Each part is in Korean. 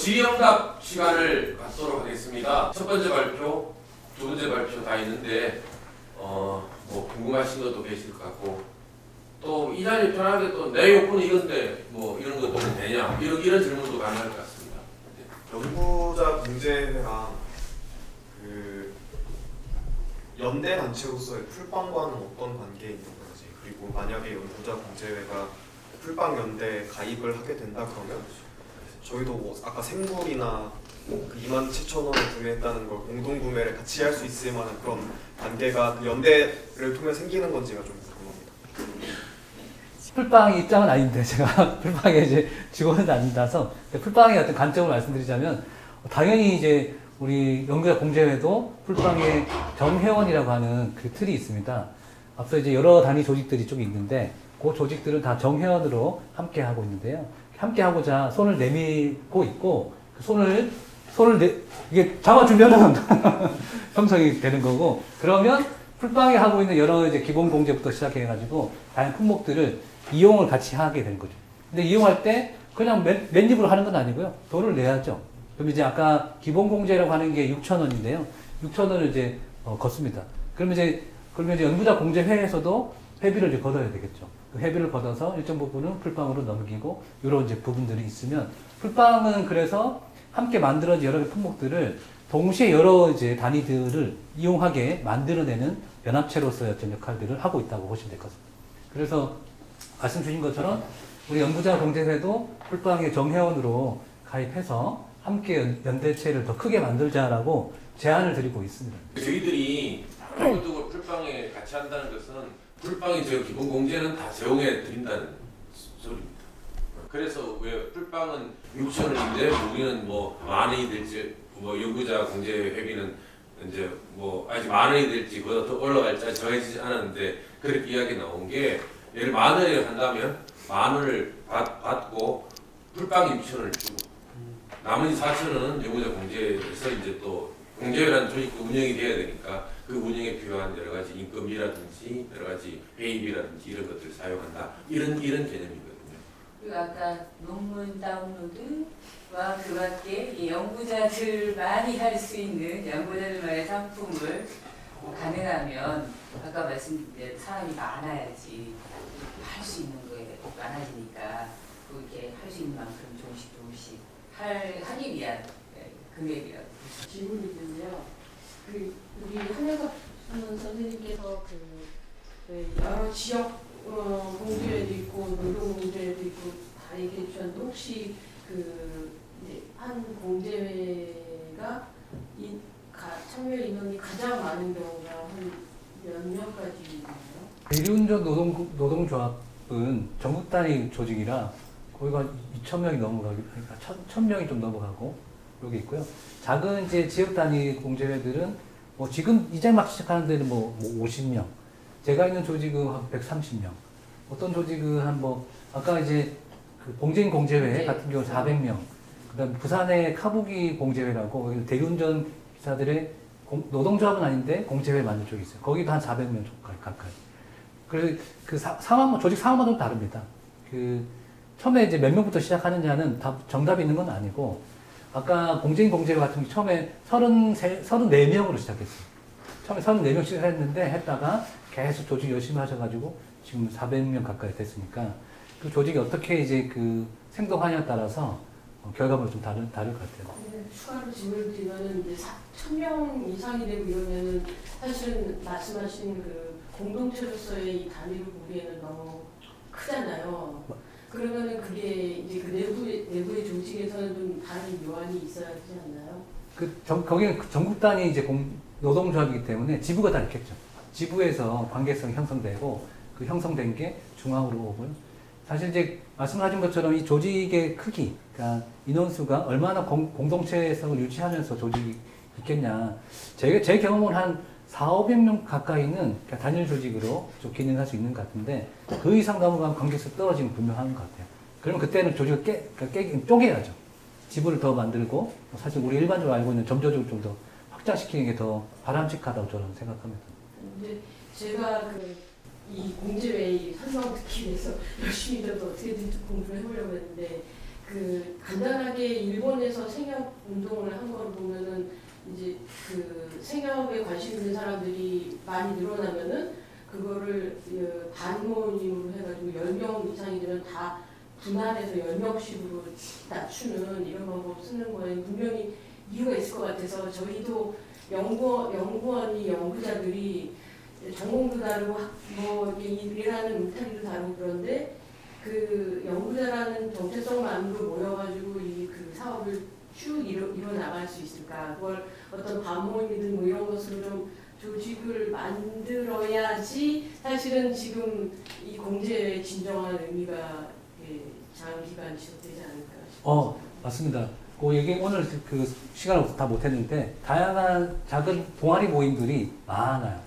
질의응답 시간을 갖도록 하겠습니다. 첫 번째 발표, 두 번째 발표 다 있는데 뭐 궁금하신 것도 계실 것 같고 또 이 자리에 편하게 또 내 요건은 이건데 뭐 이런 것도 되냐 이런 질문도 가능할 것 같습니다. 연구자 공제회랑 그 연대 단체로서의 풀빵과는 어떤 관계에 있는 건지, 그리고 만약에 연구자 공제회가 풀빵 연대에 가입을 하게 된다 그러면 저희도 뭐 아까 생물이나 그 27,000원에 구매했다는 걸 공동 구매를 같이 할 수 있을 만한 그런 관계가 그 연대를 통해 생기는 건지가 좀 궁금합니다. 풀빵 입장은 아닌데 제가 풀빵의 이제 직원은 아니라서 풀빵의 어떤 관점을 말씀드리자면 당연히 이제 우리 연구자 공제회도 풀빵의 정회원이라고 하는 그 틀이 있습니다. 앞서 이제 여러 단위 조직들이 쭉 있는데 그 조직들은 다 정회원으로 함께 하고 있는데요. 함께 하고자 손을 내밀고 있고 그 손을 이게 잡아주면은 형성이 되는 거고, 그러면 풀빵이 하고 있는 여러 이제 기본 공제부터 시작해가지고 다양한 품목들을 이용을 같이 하게 되는 거죠. 근데 이용할 때 그냥 맨입으로 하는 건 아니고요. 돈을 내야죠. 그럼 이제 아까 기본 공제라고 하는 게 6,000원인데요. 6,000원을 이제 걷습니다. 그러면 이제 연구자 공제회에서도 회비를 이제 걷어야 되겠죠. 그 회비를 걷어서 일정 부분은 풀빵으로 넘기고 이런 이제 부분들이 있으면, 풀빵은 그래서 함께 만들어진 여러 품목들을 동시에 여러 이제 단위들을 이용하게 만들어내는 연합체로서의 어떤 역할들을 하고 있다고 보시면 될 것 같습니다. 그래서 말씀 주신 것처럼 우리 연구자 공제회도 풀빵의 정회원으로 가입해서 함께 연대체를 더 크게 만들자라고 제안을 드리고 있습니다. 저희들이 이것도 풀빵에 같이 한다는 것은 풀빵이 저 기본 공제는 다 제공해 드린다는 소리입니다. 그래서 왜 풀빵은 6,000원인데 우리는 뭐 10,000원이 될지, 뭐 연구자 공제 회비는 이제 뭐 아직 10,000원이 될지 그보다 더 올라갈지 정해지지 않았는데 그렇게 이야기 나온 게, 예를 10,000원을 한다면 10,000원을 받고 풀빵 6,000원을 주고 나머지 4,000원은 연구자 공제에서 이제 또 공제회라는 조직도 운영이 돼야 되니까 그 운영에 필요한 여러 가지 인건비라든지 여러 가지 회의비라든지 이런 것들을 사용한다, 이런 개념이거든요. 그리고 아까 논문 다운로드와 그 밖에 이 연구자들만이 할 수 있는 연구자들만의 상품을 가능하면 아까 말씀드린 사람이 많아야지 할 수 있는 거에 많아지니까 그렇게 할 수 있는 만큼 조금씩 하기 위한 금액이라고. 질문이 있는데요. 그 우리 한혜석 선생님께서 여러 지역 공제회도 있고 노동 공제회도 있고 다 얘기해 주셨는데, 혹시 그 이제 한 공제회가 참여 인원이 가장 많은 경우가 한 몇 명까지 있나요? 대리운전 노동조합은 전국 단위 조직이라 거기가 2,000명이 넘어가고, 그러니까 1,000명이 좀 넘어가고 여기 있고요. 작은 이제 지역 단위 공제회들은 뭐 지금 이제 막 시작하는 데는 뭐 50명, 제가 있는 조직은 한 130명, 어떤 조직은 한 뭐 아까 이제 그 공제인 공제회 같은 경우 400명, 그다음 부산의 카부기 공제회라고 대리운전 기사들의 노동조합은 아닌데 공제회 만든 쪽이 있어요. 거기도 한 400명 가까이. 그래서 그 조직 상황마다 좀 다릅니다. 그 처음에 이제 몇 명부터 시작하느냐는 다 정답이 있는 건 아니고, 아까 공제인 공제회 같은 게 처음에 34명으로 시작했어요. 처음에 34명 시작했는데 했다가 계속 조직 열심히 하셔가지고 지금 400명 가까이 됐으니까 그 조직이 어떻게 이제 그 생동하냐에 따라서 결과물이 좀 다를 것 같아요. 네, 추가로 질문을 드리면은 이제 1,000명 이상이 되고 이러면은 사실은 말씀하신 그 공동체로서의 이 단위를 보기에는 너무 크잖아요. 그러면은 그게 이제 그 내부의 조직에서는 좀 다른 요한이 있어야 하지 않나요? 거기는 전국 단위 이제 노동조합이기 때문에 지부가 다 있겠죠. 지부에서 관계성이 형성되고 그 형성된 게 중앙으로 오고요. 사실 이제 말씀하신 것처럼 이 조직의 크기, 그러니까 인원수가 얼마나 공동체성을 유지하면서 조직이 있겠냐. 제 경험은 한 400~500명 가까이는 그러니까 단일 조직으로 좀 기능할 수 있는 것 같은데, 그 이상 넘어가면 관계성 떨어지는 분명한 것 같아요. 그러면 그때는 조직을 쪼개야죠. 지부를 더 만들고, 사실 우리 일반적으로 알고 있는 점조직을 좀 더 확장시키는 게 더 바람직하다고 저는 생각합니다. 근데 제가 이 공제회의 설명을 듣기 위해서 열심히 저도 어떻게든 공부를 해보려고 했는데, 그 간단하게 일본에서 생협 운동을 한 걸 보면은 이제 그 생협에 관심 있는 사람들이 많이 늘어나면은 그거를 반모임으로 해가지고 10명 이상이 되면 다 분할해서 10명씩으로 낮추는 이런 방법 쓰는 거에 분명히 이유가 있을 것 같아서 저희도 연구원이 연구자들이 전공도 다르고 뭐 이렇게 일하는 울타리도 다르고 그런데 그 연구자라는 정체성만으로 모여가지고 이 그 사업을 쭉 이뤄나갈 수 있을까? 그걸 어떤 반모임이든 뭐 이런 것으로 좀 조직을 만들어야지 사실은 지금 이 공제의 진정한 의미가 장기간 지속되지 않을까 싶습니다. 맞습니다. 그 얘기 오늘 그 시간을 다 못했는데 다양한 작은 동아리 모임들이 많아요.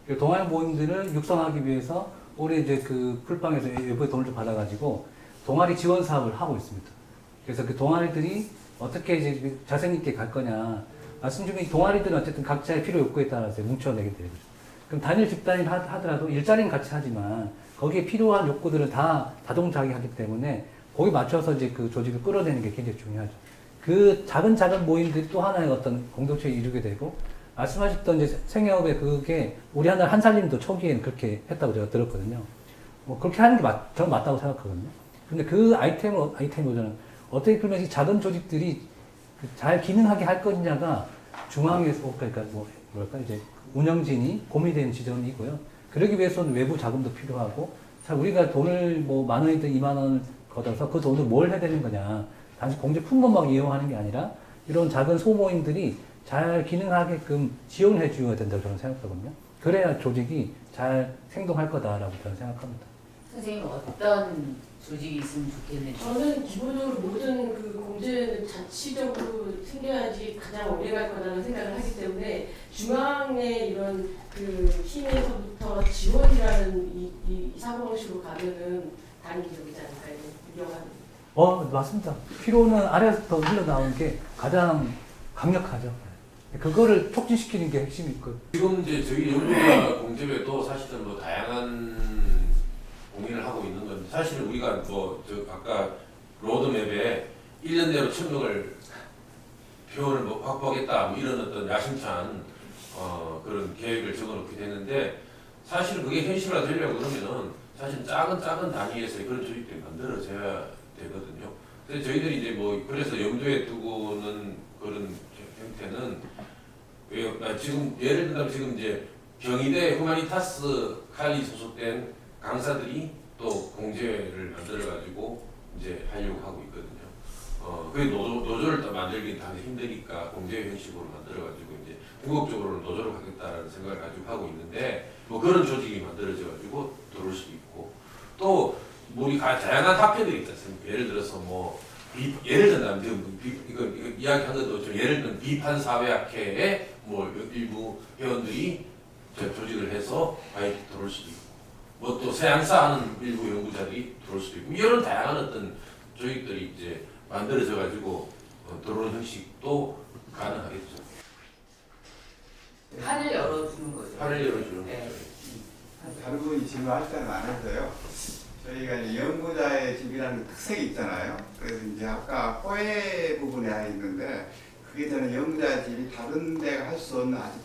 그 동아리 모임들을 육성하기 위해서 올해 이제 그 풀빵에서 외부의 돈을 좀 받아가지고 동아리 지원 사업을 하고 있습니다. 그래서 그 동아리들이 어떻게 이제 자생있게 갈 거냐. 말씀 중에 동아리들은 어쨌든 각자의 필요 욕구에 따라서 뭉쳐내게 되는 거죠. 그럼 단일 집단을 하더라도 일자리는 같이 하지만 거기에 필요한 욕구들은 다 다동자기하기 때문에 거기에 맞춰서 이제 그 조직을 끌어내는 게 굉장히 중요하죠. 그 작은 모임들이 또 하나의 어떤 공동체를 이루게 되고, 말씀하셨던 이제 생협에 그게 우리 하나 한살림도 초기에는 그렇게 했다고 제가 들었거든요. 뭐 그렇게 하는 게 저는 맞다고 생각하거든요. 근데 그 아이템을 저는 어떻게 그러면 이 작은 조직들이 잘 기능하게 할 것이냐가 중앙에서, 그러니까 이제 운영진이 고민이 되는 지점이고요. 그러기 위해서는 외부 자금도 필요하고, 자, 우리가 돈을 뭐 10,000원이든 20,000원을 걷어서 그 돈을 뭘 해야 되는 거냐. 단지 공제 품목만 이용하는 게 아니라 이런 작은 소모임들이 잘 기능하게끔 지원을 해줘야 된다고 저는 생각하거든요. 그래야 조직이 잘 생동할 거다라고 저는 생각합니다. 선생님 어떤 조직이 있으면 좋겠는지. 저는 기본적으로 모든 그 공제는 자치적으로 생겨야지 가장 오래 갈 거라는 생각을 하기 때문에 중앙의 이런 그 힘에서부터 지원이라는 이 사고방식으로 가면은 단기적이지 않을까요? 유용한. 맞습니다. 필요는 아래에서부터 흘러나오는 게 가장 강력하죠. 그거를 촉진시키는 게 핵심이 있고. 지금 이제 저희 연구자 공제회도 사실은 뭐 다양한 고민을 하고 있는 건데, 사실은 우리가 아까 로드맵에 1년 내로 1,000명을 표현을 확보하겠다 이런 어떤 야심찬 그런 계획을 적어놓게 됐는데, 사실은 그게 현실화 되려고 그러면은 사실 작은 단위에서 그런 조직들이 만들어져야 되거든요. 그래서 저희들이 이제 그래서 염두에 두고는 그런 형태는 지금 예를 들면 지금 이제 경희대 후마니타스 칼리 소속된 강사들이 또 공제를 만들어가지고 이제 하려고 하고 있거든요. 그 노조를 또 만들긴 당연히 힘드니까 공제 형식으로 만들어가지고 이제 궁극적으로는 노조를 가겠다라는 생각을 가지고 하고 있는데, 그런 조직이 만들어져가지고 들어올 수도 있고, 또 우리 다양한 학회들이 있지 않습니까? 예를 들어서 예를 들면 이거 이야기한 것도 예를 들면 비판 사회학회에 일부 회원들이 조직을 해서 아예 들어올 수도 있고, 또 세양사하는 일부 연구자들이 들어올 수도 있고, 이런 다양한 어떤 조직들이 이제 만들어져 가지고 들어오는 형식도 가능하겠죠. 판을 열어주는 거죠. 판을 열어주는 네. 거죠. 다른 분이 질문할 때는 안 해도요. 저희가 이제 연구자의 집이라는 특색이 있잖아요. 그래서 이제 아까 호혜 부분에 있는데, 그게 저는 연구자의 집이 다른 데가 할 수 없는 아주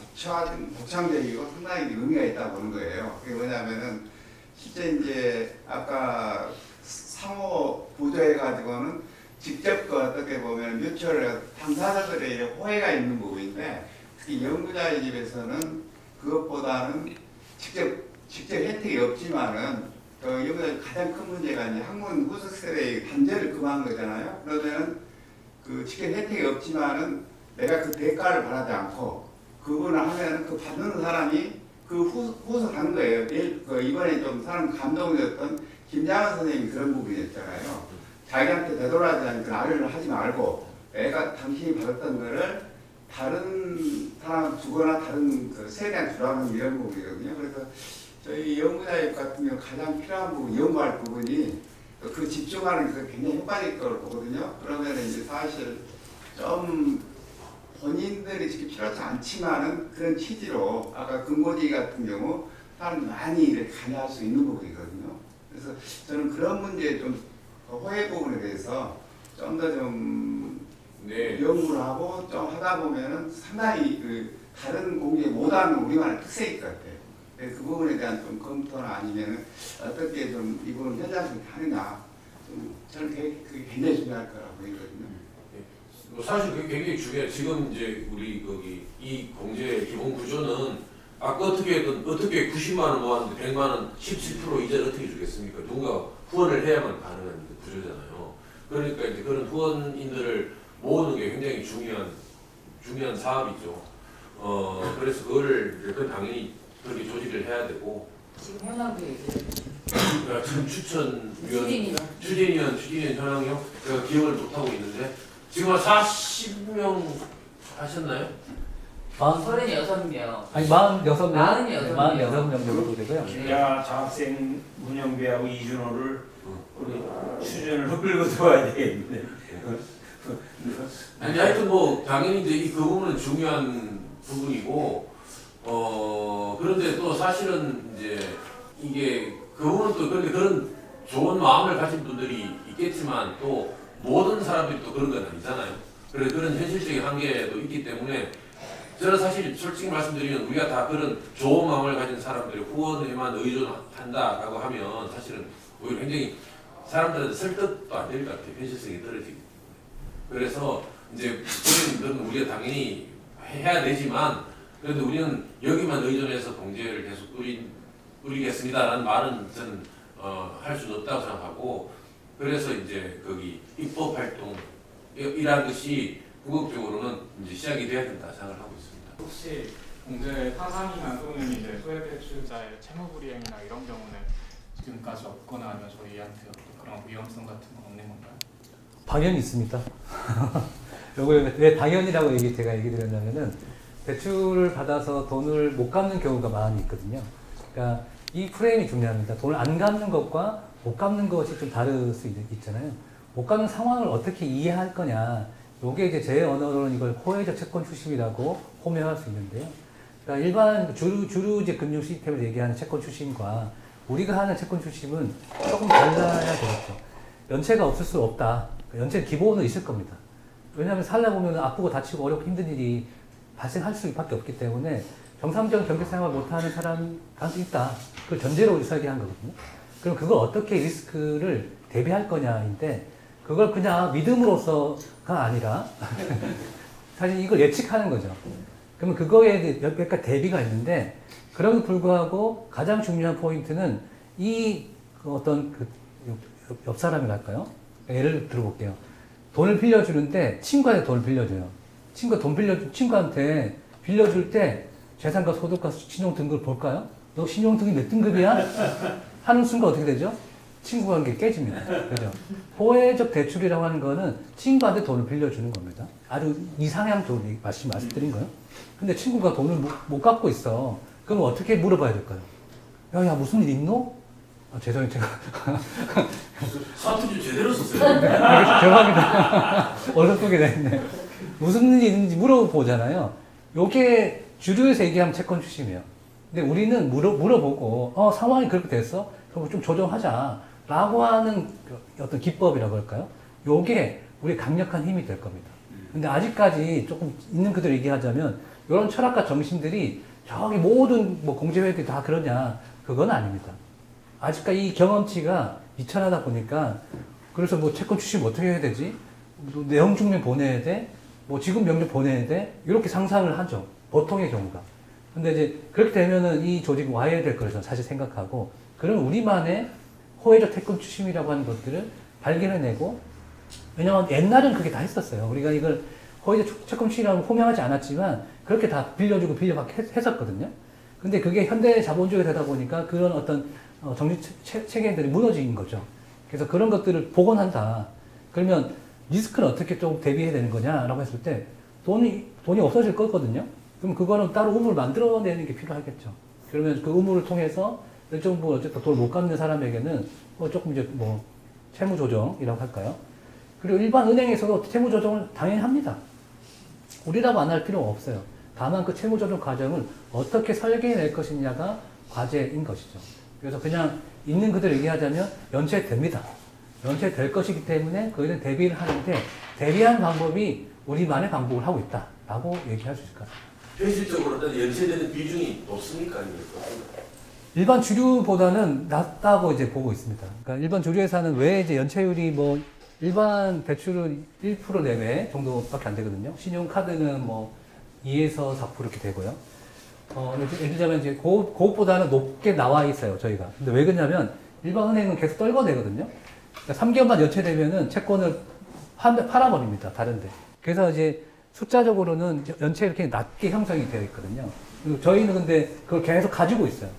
독창적이고 상당히 의미가 있다고 보는 거예요. 그게 뭐냐면은 실제 이제 아까 상호 보조해가지고는 직접 어떻게 보면 뮤추얼 당사자들의 호혜가 있는 부분인데, 특히 연구자의 집에서는 그것보다는 직접 혜택이 없지만은 연구자의 가장 큰 문제가 이제 학문 후속 세대의 단절을 금한 거잖아요. 그러면은 그 직접 혜택이 없지만은 내가 그 대가를 바라지 않고 그분을 하면은 그 받는 사람이 그 후속하는 거예요. 이번에 좀 사람 감동이었던 김장은 선생님이 그런 부분이었잖아요. 자기한테 되돌아가지 않는 그 아뢰를 하지 말고 당신이 받았던 거를 다른 사람 주거나 다른 그 세대한테 주라는 이런 부분이거든요. 그래서 저희 연구자입 같은 경우 가장 필요한 부분, 연구할 부분이 그 집중하는 게 굉장히 효과적일 거라고 보거든요. 그러면 이제 사실 좀 본인들이 지금 필요하지 않지만은 그런 취지로 아까 근고지 같은 경우 사람들이 많이 이렇게 관여할 수 있는 부분이거든요. 그래서 저는 그런 문제에 좀 호혜 부분에 대해서 좀 더 좀 네. 연구를 하고 좀 하다 보면은 상당히 그 다른 공개 못하는 우리만의 특색일 것 같아요. 그래서 그 부분에 대한 좀 검토나 아니면은 어떻게 좀 이 부분 현장에서 하느냐 좀 저는 그게 굉장히 중요할 거라고 보이거든요. 사실 그게 굉장히 중요해요. 지금 이제 우리 거기 이 공제 기본 구조는 아까 어떻게든 어떻게 90만 원 모았는데 100만 원 17% 이자를 어떻게 주겠습니까? 누군가 후원을 해야만 가능한 구조잖아요. 그러니까 이제 그런 후원인들을 모으는 게 굉장히 중요한 사업이죠. 그래서 그걸 당연히 그렇게 조직을 해야 되고 지금 현황도 얘기해요. 지금 추진위원 현황형 제가 기억을 못 하고 있는데 지금 한 40명 하셨나요? 36명. 아니 46명, 46 명. 46명 정도 되고요. 김야 장학생 문영배하고 이준호를 우리 추진을 끌고 들어와야 되겠는데. 아니 하여튼 뭐 당연히 이제 그 부분은 중요한 부분이고 그런데 또 사실은 이제 이게 그 부분은 또 그런데 그런 좋은 마음을 가진 분들이 있겠지만 또 모든 사람들이 또 그런 건 아니잖아요. 그래서 그런 현실적인 한계도 있기 때문에 저는 사실 솔직히 말씀드리면 우리가 다 그런 좋은 마음을 가진 사람들이 후원에만 의존한다라고 하면 사실은 오히려 굉장히 사람들한테 설득도 안 될 것 같아요. 현실성이 떨어지기. 그래서 이제 그런 건 우리가 당연히 해야 되지만 그런데 우리는 여기만 의존해서 공제를 계속 뿌리겠습니다라는 말은 저는 할 수는 없다고 생각하고 그래서 이제 거기 입법 활동이라는 것이 궁극적으로는 이제 시작이 돼야 된다 생각을 하고 있습니다. 혹시 공제 타산이나 또는 이제 소액대출자의 채무불이행이나 이런 경우는 지금까지 없거나 아니면 저희한테 어떤 그런 위험성 같은 건 없는 건가요? 당연히 있습니다. 요걸 왜 당연이라고 제가 얘기 드렸냐면은 대출을 받아서 돈을 못 갚는 경우가 많이 있거든요. 그러니까 이 프레임이 중요합니다. 돈을 안 갚는 것과 못 갚는 것이 좀 다를 수 있잖아요. 못 갚는 상황을 어떻게 이해할 거냐. 요게 이제 제 언어로는 이걸 호혜적 채권 추심이라고 호명할 수 있는데요. 그러니까 일반 주류 이제 금융 시스템을 얘기하는 채권 추심과 우리가 하는 채권 추심은 조금 달라야 되겠죠. 연체가 없을 수 없다. 연체는 기본은 있을 겁니다. 왜냐하면 살다 보면 아프고 다치고 어렵고 힘든 일이 발생할 수밖에 없기 때문에 정상적인 경제생활 못하는 사람이 있다. 그걸 전제로 설계한 거거든요. 그럼 그걸 어떻게 리스크를 대비할 거냐인데 그걸 그냥 믿음으로써가 아니라 사실 이걸 예측하는 거죠. 그러면 그거에 몇 가지 대비가 있는데 그럼에도 불구하고 가장 중요한 포인트는 옆 사람이랄까요? 예를 들어볼게요. 돈을 빌려주는데 친구한테 돈을 빌려줘요. 친구한테 빌려줄 때 재산과 소득과 신용 등급을 볼까요? 너 신용 등급이 몇 등급이야? 하는 순간 어떻게 되죠? 친구 관계 깨집니다. 그죠? 호혜적 대출이라고 하는 거는 친구한테 돈을 빌려주는 겁니다. 아주 이상향 쪽으로 말씀드린 거예요. 근데 친구가 돈을 못 갚고 있어. 그럼 어떻게 물어봐야 될까요? 야, 무슨 일 있노? 죄송해요, 제가. 사투리 제대로 썼어요. 죄송합니다. 어설프게 됐네. 무슨 일이 있는지 물어보잖아요. 요게 주류에서 얘기하면 채권 추심이에요. 근데 우리는 물어보고, 상황이 그렇게 됐어? 그럼 좀 조정하자. 라고 하는 어떤 기법이라고 할까요? 요게 우리 강력한 힘이 될 겁니다. 근데 아직까지 조금 있는 그대로 얘기하자면, 이런 철학과 정신들이 저기 모든 공제회들이 다 그러냐? 그건 아닙니다. 아직까지 이 경험치가 미천하다 보니까, 그래서 채권 추심 어떻게 해야 되지? 내용 증명 보내야 돼? 지급 명령 보내야 돼? 이렇게 상상을 하죠. 보통의 경우가. 근데 이제 그렇게 되면은 이 조직이 와야 될 거라고 저는 사실 생각하고, 그럼 우리만의 호혜적 채권 추심이라고 하는 것들을 발견해내고, 왜냐면 옛날은 그렇게 다 했었어요. 우리가 이걸 호혜적 채권 추심이라고 호명하지 않았지만, 그렇게 다 빌려주고 빌려받게 했었거든요. 근데 그게 현대 자본주의가 되다 보니까 그런 어떤 정치 체계들이 무너진 거죠. 그래서 그런 것들을 복원한다. 그러면 리스크는 어떻게 좀 대비해야 되는 거냐라고 했을 때 돈이 없어질 거거든요. 그럼 그거는 따로 우물을 만들어내는 게 필요하겠죠. 그러면 그 우물을 통해서 일정 부분 어쨌든 돈을 못 갚는 사람에게는 조금 이제 채무 조정이라고 할까요? 그리고 일반 은행에서도 채무 조정을 당연히 합니다. 우리라고 안 할 필요가 없어요. 다만 그 채무 조정 과정을 어떻게 설계해낼 것이냐가 과제인 것이죠. 그래서 그냥 있는 그대로 얘기하자면 연체됩니다. 연체될 것이기 때문에 그에 대비를 하는데 대비하는 방법이 우리만의 방법을 하고 있다라고 얘기할 수 있을 것 같습니다. 현실적으로 연체되는 비중이 높습니까? 아니면 어떤가요? 일반 주류보다는 낮다고 이제 보고 있습니다. 그러니까 일반 주류회사는 왜 이제 연체율이 뭐 일반 대출은 1% 내외 정도밖에 안 되거든요. 신용카드는 뭐 2에서 4% 이렇게 되고요. 예를 들자면 이제 그것보다는 높게 나와 있어요, 저희가. 근데 왜 그러냐면 일반 은행은 계속 떨궈내거든요. 그러니까 3개월만 연체되면은 채권을 팔아버립니다, 다른데. 그래서 이제 숫자적으로는 연체 이렇게 낮게 형성이 되어 있거든요. 그리고 저희는 근데 그걸 계속 가지고 있어요.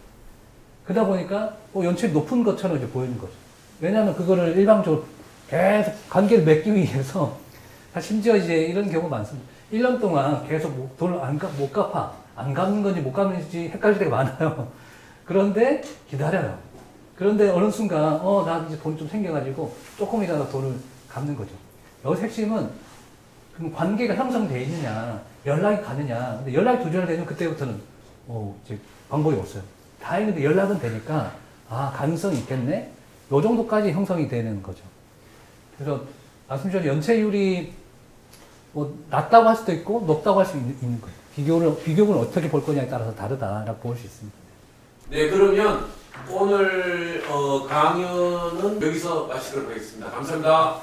그러다 보니까 연체율이 높은 것처럼 이제 보이는 거죠. 왜냐하면 그거를 일방적으로 계속 관계를 맺기 위해서 심지어 이제 이런 경우가 많습니다. 1년 동안 계속 돈을 못 갚아. 안 갚는 건지 못 갚는 건지 헷갈릴 때가 많아요. 그런데 기다려요. 그런데 어느 순간 나 이제 돈 좀 생겨가지고 조금이라도 돈을 갚는 거죠. 여기서 핵심은 그럼 관계가 형성되어 있느냐, 연락이 가느냐. 근데 연락이 두절되면 그때부터는 이제 방법이 없어요. 다행히 연락은 되니까 가능성이 있겠네. 요 정도까지 형성이 되는 거죠. 그래서 말씀드린 연체율이 낮다고 할 수도 있고 높다고 할 수 있는 거예요. 비교를 어떻게 볼 거냐에 따라서 다르다라고 볼 수 있습니다. 네, 그러면 오늘 강연은 여기서 마치도록 하겠습니다. 감사합니다.